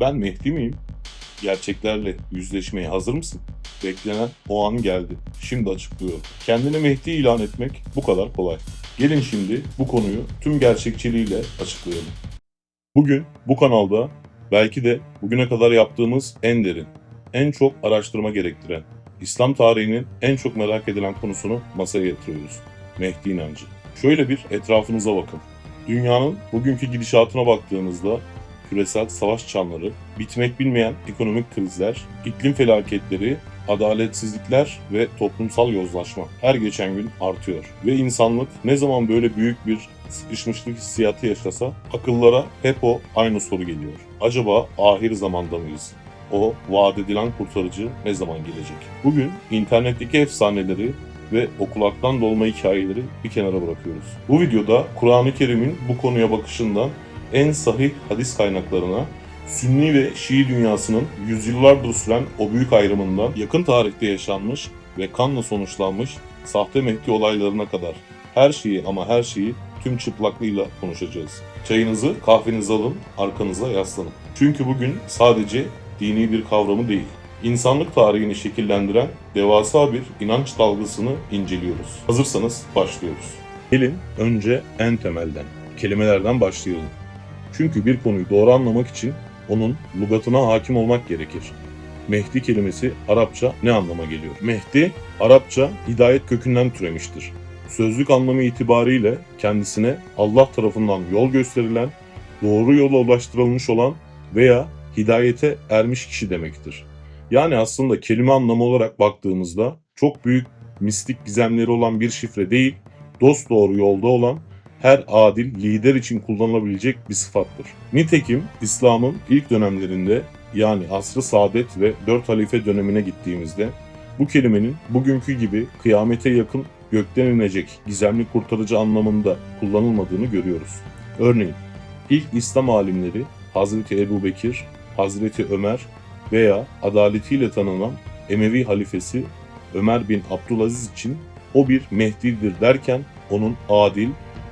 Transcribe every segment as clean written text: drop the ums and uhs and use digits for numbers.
Ben Mehdi miyim? Gerçeklerle yüzleşmeye hazır mısın? Beklenen o an geldi. Şimdi açıklıyorum. Kendini Mehdi ilan etmek bu kadar kolay. Gelin şimdi bu konuyu tüm gerçekçiliğiyle açıklayalım. Bugün bu kanalda belki de bugüne kadar yaptığımız en derin, en çok araştırma gerektiren, İslam tarihinin en çok merak edilen konusunu masaya yatırıyoruz. Mehdi inancı. Şöyle bir etrafınıza bakın. Dünyanın bugünkü gidişatına baktığınızda küresel savaş çanları, bitmek bilmeyen ekonomik krizler, iklim felaketleri, adaletsizlikler ve toplumsal yozlaşma her geçen gün artıyor. Ve insanlık ne zaman böyle büyük bir sıkışmışlık hissiyatı yaşasa akıllara hep o aynı soru geliyor. Acaba ahir zamanda mıyız? O vaat edilen kurtarıcı ne zaman gelecek? Bugün internetteki efsaneleri ve o kulaktan dolma hikayeleri bir kenara bırakıyoruz. Bu videoda Kur'an-ı Kerim'in bu konuya bakışından en sahih hadis kaynaklarına, Sünni ve Şii dünyasının yüzyıllardır süren o büyük ayrımından yakın tarihte yaşanmış ve kanla sonuçlanmış sahte Mehdi olaylarına kadar her şeyi ama her şeyi tüm çıplaklığıyla konuşacağız. Çayınızı, kahvenizi alın, arkanıza yaslanın. Çünkü bugün sadece dini bir kavramı değil, İnsanlık tarihini şekillendiren devasa bir inanç dalgasını inceliyoruz. Hazırsanız başlıyoruz. Gelin önce en temelden, kelimelerden başlayalım. Çünkü bir konuyu doğru anlamak için onun lügatına hakim olmak gerekir. Mehdi kelimesi Arapça ne anlama geliyor? Mehdi, Arapça hidayet kökünden türemiştir. Sözlük anlamı itibariyle kendisine Allah tarafından yol gösterilen, doğru yola ulaştırılmış olan veya hidayete ermiş kişi demektir. Yani aslında kelime anlamı olarak baktığımızda çok büyük mistik gizemleri olan bir şifre değil, dosdoğru yolda olan her adil lider için kullanılabilecek bir sıfattır. Nitekim İslam'ın ilk dönemlerinde yani asr-ı saadet ve 4 halife dönemine gittiğimizde bu kelimenin bugünkü gibi kıyamete yakın gökten inecek gizemli kurtarıcı anlamında kullanılmadığını görüyoruz. Örneğin ilk İslam alimleri Hazreti Ebu Bekir, Hazreti Ömer veya adaletiyle tanınan Emevi halifesi Ömer bin Abdülaziz için o bir Mehdi'dir derken onun adil,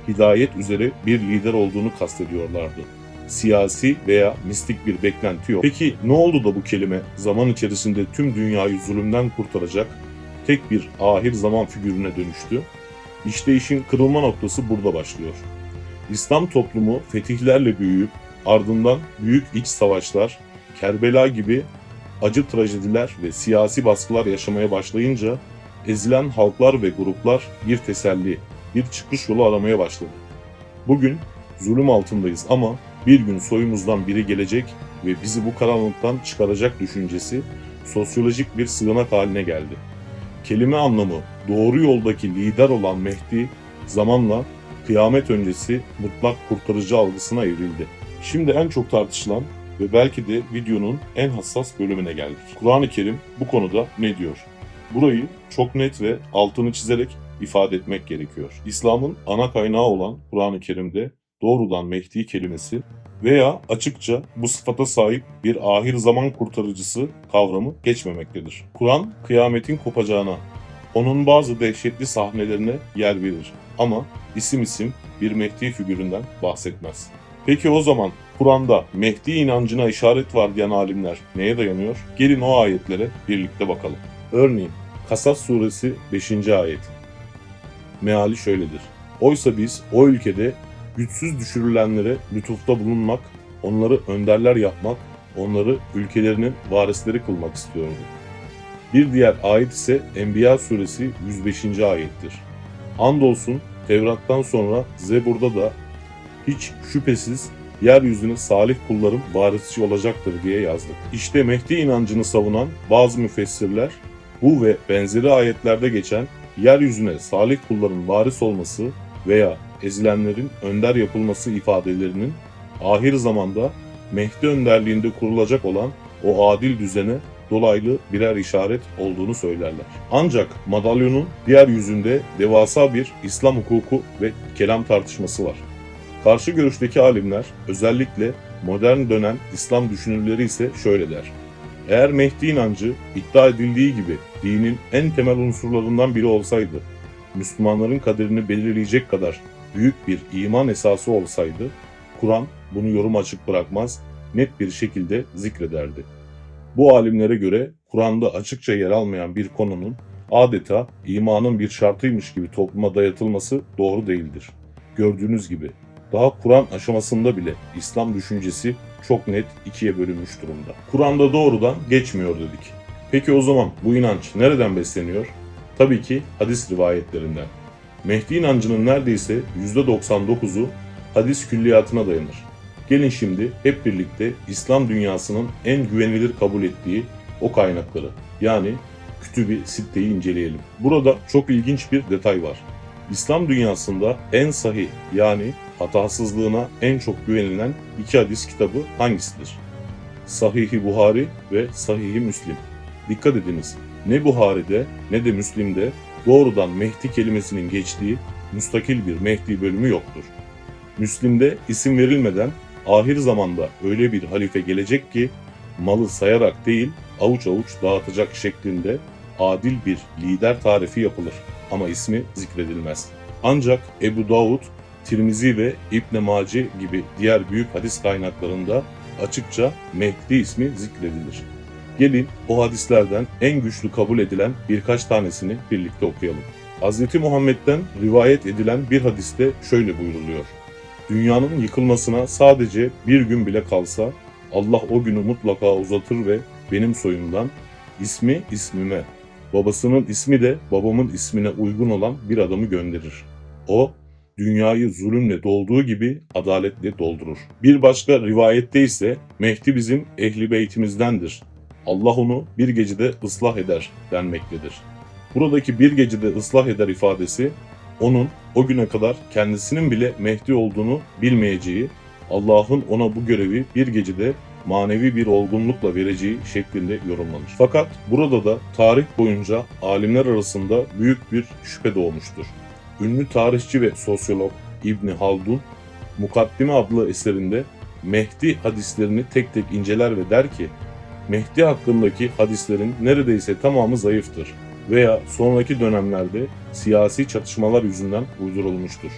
hidayet üzere bir lider olduğunu kastediyorlardı. Siyasi veya mistik bir beklenti yok. Peki ne oldu da bu kelime zaman içerisinde tüm dünyayı zulümden kurtaracak tek bir ahir zaman figürüne dönüştü? İşte işin kırılma noktası burada başlıyor. İslam toplumu fetihlerle büyüyüp ardından büyük iç savaşlar, Kerbela gibi acı trajediler ve siyasi baskılar yaşamaya başlayınca ezilen halklar ve gruplar bir teselli, bir çıkış yolu aramaya başladı. Bugün zulüm altındayız ama bir gün soyumuzdan biri gelecek ve bizi bu karanlıktan çıkaracak düşüncesi sosyolojik bir sığınak haline geldi. Kelime anlamı doğru yoldaki lider olan Mehdi zamanla kıyamet öncesi mutlak kurtarıcı algısına evrildi. Şimdi en çok tartışılan ve belki de videonun en hassas bölümüne geldik. Kur'an-ı Kerim bu konuda ne diyor? Burayı çok net ve altını çizerek ifade etmek gerekiyor. İslam'ın ana kaynağı olan Kur'an-ı Kerim'de doğrudan Mehdi kelimesi veya açıkça bu sıfata sahip bir ahir zaman kurtarıcısı kavramı geçmemektedir. Kur'an kıyametin kopacağına, onun bazı dehşetli sahnelerine yer verir ama isim isim bir Mehdi figüründen bahsetmez. Peki o zaman Kur'an'da Mehdi inancına işaret var diyen alimler neye dayanıyor? Gelin o ayetlere birlikte bakalım. Örneğin Kasas suresi 5. ayet. Meali şöyledir. Oysa biz o ülkede güçsüz düşürülenlere lütufta bulunmak, onları önderler yapmak, onları ülkelerinin varisleri kılmak istiyordu. Bir diğer ayet ise Enbiya suresi 105. ayettir. Andolsun Tevrat'tan sonra Zebur'da da hiç şüphesiz yeryüzüne salih kullarım varisçi olacaktır diye yazdık. İşte Mehdi inancını savunan bazı müfessirler bu ve benzeri ayetlerde geçen yeryüzüne salih kulların varis olması veya ezilenlerin önder yapılması ifadelerinin ahir zamanda Mehdi önderliğinde kurulacak olan o adil düzene dolaylı birer işaret olduğunu söylerler. Ancak madalyonun diğer yüzünde devasa bir İslam hukuku ve kelam tartışması var. Karşı görüşteki alimler, özellikle modern dönem İslam düşünürleri ise şöyle der. Eğer Mehdi inancı iddia edildiği gibi dinin en temel unsurlarından biri olsaydı, Müslümanların kaderini belirleyecek kadar büyük bir iman esası olsaydı, Kur'an bunu yorum açık bırakmaz net bir şekilde zikrederdi. Bu alimlere göre Kur'an'da açıkça yer almayan bir konunun adeta imanın bir şartıymış gibi topluma dayatılması doğru değildir. Gördüğünüz gibi daha Kur'an aşamasında bile İslam düşüncesi çok net ikiye bölünmüş durumda. Kur'an'da doğrudan geçmiyor dedik. Peki o zaman bu inanç nereden besleniyor? Tabii ki hadis rivayetlerinden. Mehdi inancının neredeyse %99'u hadis külliyatına dayanır. Gelin şimdi hep birlikte İslam dünyasının en güvenilir kabul ettiği o kaynakları yani Kütüb-i Sitte'yi inceleyelim. Burada çok ilginç bir detay var. İslam dünyasında en sahih yani hatasızlığına en çok güvenilen iki hadis kitabı hangisidir? Sahih-i Buhari ve Sahih-i Müslim. Dikkat ediniz, ne Buhari'de ne de Müslim'de doğrudan Mehdi kelimesinin geçtiği müstakil bir Mehdi bölümü yoktur. Müslim'de isim verilmeden ahir zamanda öyle bir halife gelecek ki malı sayarak değil avuç avuç dağıtacak şeklinde adil bir lider tarifi yapılır ama ismi zikredilmez. Ancak Ebu Davud, Tirmizi ve İbn Mace gibi diğer büyük hadis kaynaklarında açıkça Mehdi ismi zikredilir. Gelin o hadislerden en güçlü kabul edilen birkaç tanesini birlikte okuyalım. Hz. Muhammed'den rivayet edilen bir hadiste şöyle buyruluyor. Dünyanın yıkılmasına sadece bir gün bile kalsa Allah o günü mutlaka uzatır ve benim soyumdan ismi ismime, babasının ismi de babamın ismine uygun olan bir adamı gönderir. O dünyayı zulümle dolduğu gibi adaletle doldurur. Bir başka rivayette ise Mehdi bizim ehli beytimizdendir. Allah onu bir gecede ıslah eder denmektedir. Buradaki bir gecede ıslah eder ifadesi onun o güne kadar kendisinin bile Mehdi olduğunu bilmeyeceği, Allah'ın ona bu görevi bir gecede manevi bir olgunlukla vereceği şeklinde yorumlanır. Fakat burada da tarih boyunca alimler arasında büyük bir şüphe doğmuştur. Ünlü tarihçi ve sosyolog İbni Haldun, Mukaddime adlı eserinde Mehdi hadislerini tek tek inceler ve der ki, Mehdi hakkındaki hadislerin neredeyse tamamı zayıftır veya sonraki dönemlerde siyasi çatışmalar yüzünden uydurulmuştur.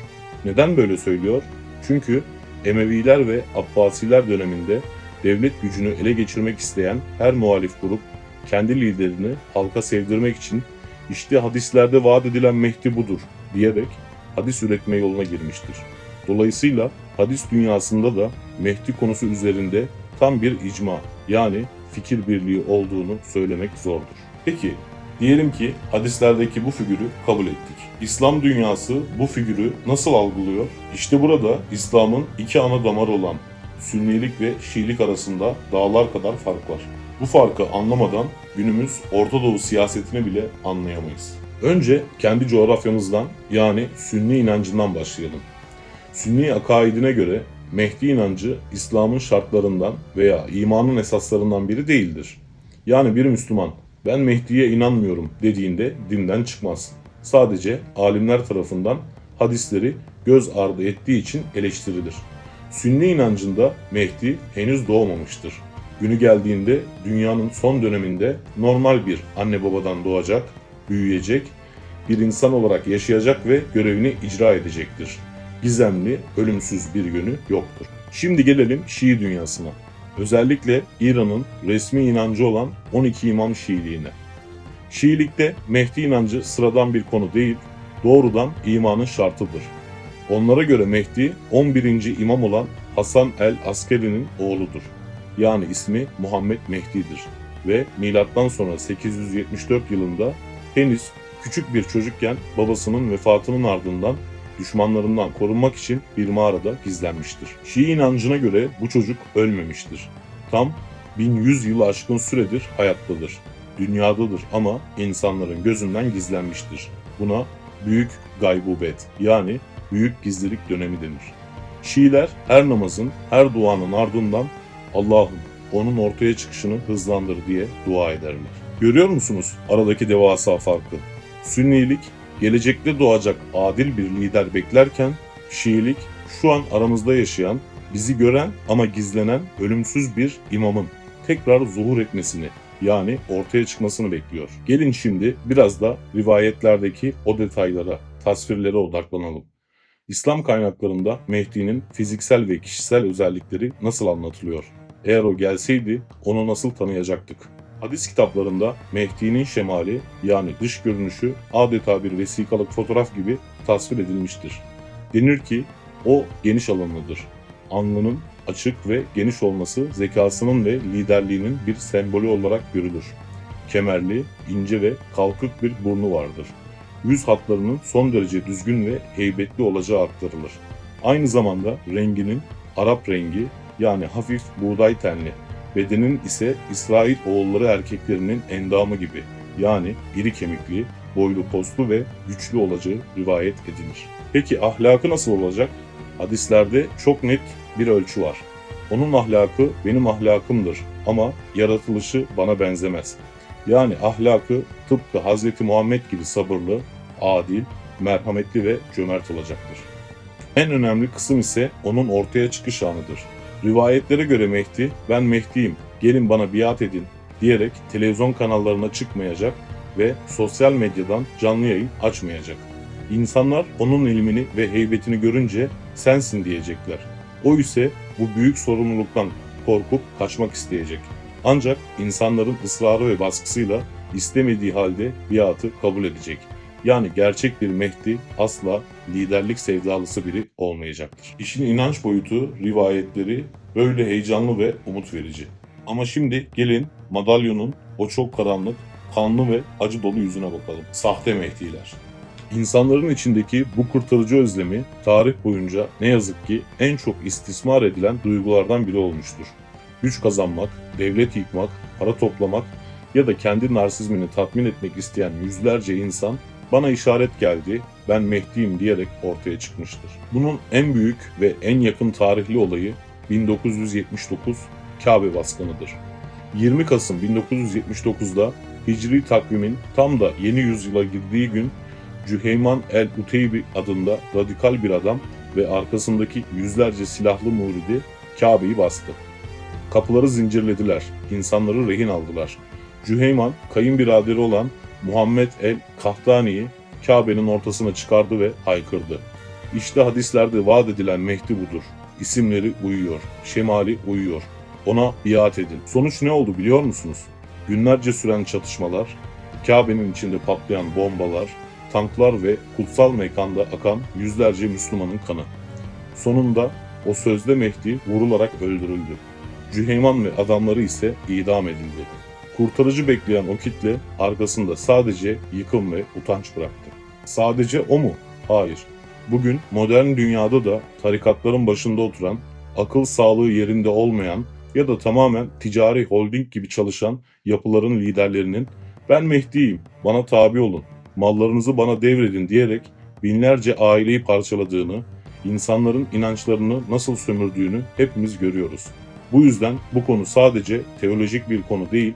Neden böyle söylüyor? Çünkü Emeviler ve Abbasiler döneminde devlet gücünü ele geçirmek isteyen her muhalif grup kendi liderini halka sevdirmek için işte hadislerde vaat edilen Mehdi budur diyerek hadis üretme yoluna girmiştir. Dolayısıyla hadis dünyasında da Mehdi konusu üzerinde tam bir icma yani fikir birliği olduğunu söylemek zordur. Peki, diyelim ki hadislerdeki bu figürü kabul ettik. İslam dünyası bu figürü nasıl algılıyor? İşte burada İslam'ın iki ana damarı olan Sünnilik ve Şiilik arasında dağlar kadar fark var. Bu farkı anlamadan günümüz Orta Doğu siyasetini bile anlayamayız. Önce kendi coğrafyamızdan yani Sünni inancından başlayalım. Sünni akaidine göre Mehdi inancı İslam'ın şartlarından veya imanın esaslarından biri değildir. Yani bir Müslüman ben Mehdi'ye inanmıyorum dediğinde dinden çıkmaz. Sadece alimler tarafından hadisleri göz ardı ettiği için eleştirilir. Sünni inancında Mehdi henüz doğmamıştır. Günü geldiğinde dünyanın son döneminde normal bir anne babadan doğacak, büyüyecek, bir insan olarak yaşayacak ve görevini icra edecektir. Gizemli, ölümsüz bir yönü yoktur. Şimdi gelelim Şii dünyasına. Özellikle İran'ın resmi inancı olan 12 İmam Şiiliğine. Şiilikte Mehdi inancı sıradan bir konu değil, doğrudan imanın şartıdır. Onlara göre Mehdi 11. imam olan Hasan el-Askeri'nin oğludur. Yani ismi Muhammed Mehdi'dir ve milattan sonra 874 yılında henüz küçük bir çocukken babasının vefatının ardından düşmanlarından korunmak için bir mağarada gizlenmiştir. Şii inancına göre bu çocuk ölmemiştir. Tam 1100 yılı aşkın süredir hayattadır. Dünyadadır ama insanların gözünden gizlenmiştir. Buna büyük gaybubet yani büyük gizlilik dönemi denir. Şiiler her namazın, her duanın ardından Allah'ım onun ortaya çıkışını hızlandır diye dua ederler. Görüyor musunuz aradaki devasa farkı? Sünnilik gelecekte doğacak adil bir lider beklerken Şiilik şu an aramızda yaşayan, bizi gören ama gizlenen ölümsüz bir imamın tekrar zuhur etmesini yani ortaya çıkmasını bekliyor. Gelin şimdi biraz da rivayetlerdeki o detaylara, tasvirlere odaklanalım. İslam kaynaklarında Mehdi'nin fiziksel ve kişisel özellikleri nasıl anlatılıyor? Eğer o gelseydi onu nasıl tanıyacaktık? Hadis kitaplarında Mehdi'nin şemali yani dış görünüşü adeta bir vesikalık fotoğraf gibi tasvir edilmiştir. Denir ki o geniş alımlıdır. Alnının açık ve geniş olması zekasının ve liderliğinin bir sembolü olarak görülür. Kemerli, ince ve kalkık bir burnu vardır. Yüz hatlarının son derece düzgün ve heybetli olacağı aktarılır. Aynı zamanda renginin Arap rengi yani hafif buğday tenli, bedenin ise İsrail oğulları erkeklerinin endamı gibi yani iri kemikli, boylu poslu ve güçlü olacağı rivayet edilir. Peki ahlakı nasıl olacak? Hadislerde çok net bir ölçü var. Onun ahlakı benim ahlakımdır ama yaratılışı bana benzemez. Yani ahlakı tıpkı Hz. Muhammed gibi sabırlı, adil, merhametli ve cömert olacaktır. En önemli kısım ise onun ortaya çıkış anıdır. Rivayetlere göre Mehdi, ben Mehdi'yim, gelin bana biat edin diyerek televizyon kanallarına çıkmayacak ve sosyal medyadan canlı yayın açmayacak. İnsanlar onun ilmini ve heybetini görünce sensin diyecekler. O ise bu büyük sorumluluktan korkup kaçmak isteyecek. Ancak insanların ısrarı ve baskısıyla istemediği halde biatı kabul edecek. Yani gerçek bir Mehdi asla liderlik sevdalısı biri olmayacaktır. İşin inanç boyutu, rivayetleri böyle heyecanlı ve umut verici. Ama şimdi gelin madalyonun o çok karanlık, kanlı ve acı dolu yüzüne bakalım. Sahte Mehdiler. İnsanların içindeki bu kurtarıcı özlemi tarih boyunca ne yazık ki en çok istismar edilen duygulardan biri olmuştur. Güç kazanmak, devlet yıkmak, para toplamak ya da kendi narsizmini tatmin etmek isteyen yüzlerce insan bana işaret geldi, ben Mehdi'yim diyerek ortaya çıkmıştır. Bunun en büyük ve en yakın tarihli olayı 1979 Kabe baskınıdır. 20 Kasım 1979'da Hicri takvimin tam da yeni yüzyıla girdiği gün Cüheyman el-Uteybi adında radikal bir adam ve arkasındaki yüzlerce silahlı muridi Kabe'yi bastı. Kapıları zincirlediler, insanları rehin aldılar. Cüheyman, kayınbiraderi olan Muhammed el-Kahtani'yi Kabe'nin ortasına çıkardı ve haykırdı. İşte hadislerde vaat edilen Mehdi budur. İsimleri uyuyor, şemali uyuyor. Ona biat edin. Sonuç ne oldu biliyor musunuz? Günlerce süren çatışmalar, Kabe'nin içinde patlayan bombalar, tanklar ve kutsal mekanda akan yüzlerce Müslümanın kanı. Sonunda o sözde Mehdi vurularak öldürüldü. Cüheyman ve adamları ise idam edildi. Kurtarıcı bekleyen o kitle arkasında sadece yıkım ve utanç bıraktı. Sadece o mu? Hayır. Bugün modern dünyada da tarikatların başında oturan, akıl sağlığı yerinde olmayan ya da tamamen ticari holding gibi çalışan yapıların liderlerinin ben Mehdi'yim, bana tabi olun, mallarınızı bana devredin diyerek binlerce aileyi parçaladığını, insanların inançlarını nasıl sömürdüğünü hepimiz görüyoruz. Bu yüzden bu konu sadece teolojik bir konu değil,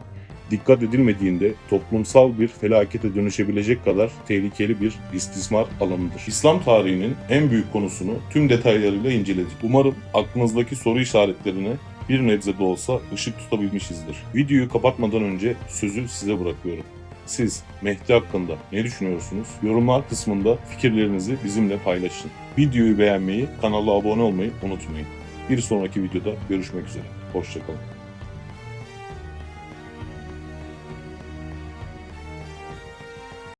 dikkat edilmediğinde toplumsal bir felakete dönüşebilecek kadar tehlikeli bir istismar alanıdır. İslam tarihinin en büyük konusunu tüm detaylarıyla inceledik. Umarım aklınızdaki soru işaretlerine bir nebze de olsa ışık tutabilmişizdir. Videoyu kapatmadan önce sözü size bırakıyorum. Siz Mehdi hakkında ne düşünüyorsunuz? Yorumlar kısmında fikirlerinizi bizimle paylaşın. Videoyu beğenmeyi, kanala abone olmayı unutmayın. Bir sonraki videoda görüşmek üzere. Hoşça kalın.